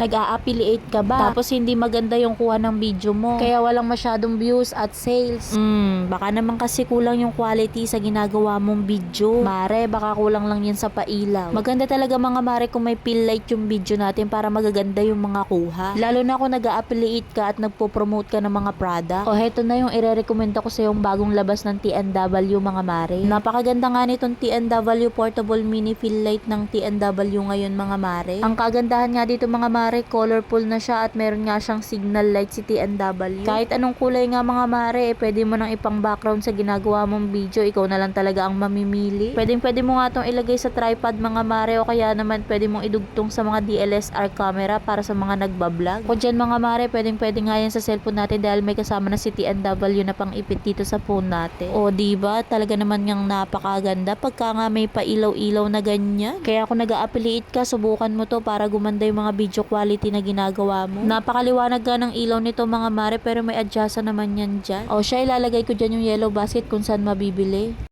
Nag-a-affiliate ka ba? Tapos hindi maganda yung kuha ng video mo, kaya walang masyadong views at sales. Baka naman kasi kulang yung quality sa ginagawa mong video. Mare, baka kulang lang yan sa pailaw. Maganda talaga mga mare kung may fill light yung video natin para magaganda yung mga kuha. Lalo na kung nag-a-affiliate ka at nagpo-promote ka ng mga product. O heto na yung ire-recommend ko sa yung bagong labas ng TNW mga mare. Napakaganda nga nitong TNW Portable Mini Fill Light ng TNW ngayon mga mare. Ang kagandahan nga dito mga mare, colorful na siya at meron nga siyang signal light si TNW. Kahit anong kulay nga mga mare, pwede mo nang ipang background sa ginagawa mong video, ikaw na lang talaga ang mamimili. Pwede mo nga tong ilagay sa tripod mga mare, o kaya naman pwede mong idugtong sa mga DSLR camera para sa mga nagbablog. O dyan mga mare, pwede nga yan sa cellphone natin dahil may kasama na si TNW na pang ipit dito sa phone natin. O diba, talaga naman ngang napakaganda pagka nga may pailaw-ilaw na ganyan. Kaya kung nag-a-affiliate ka, subukan mo to para gumanda yung mga video quality na ginagawa mo. Napakaliwanag nga ng ilaw nito mga mare, pero may adjustment naman yan dyan. O siya, ilalagay ko dyan yung yellow basket kung saan mabibili.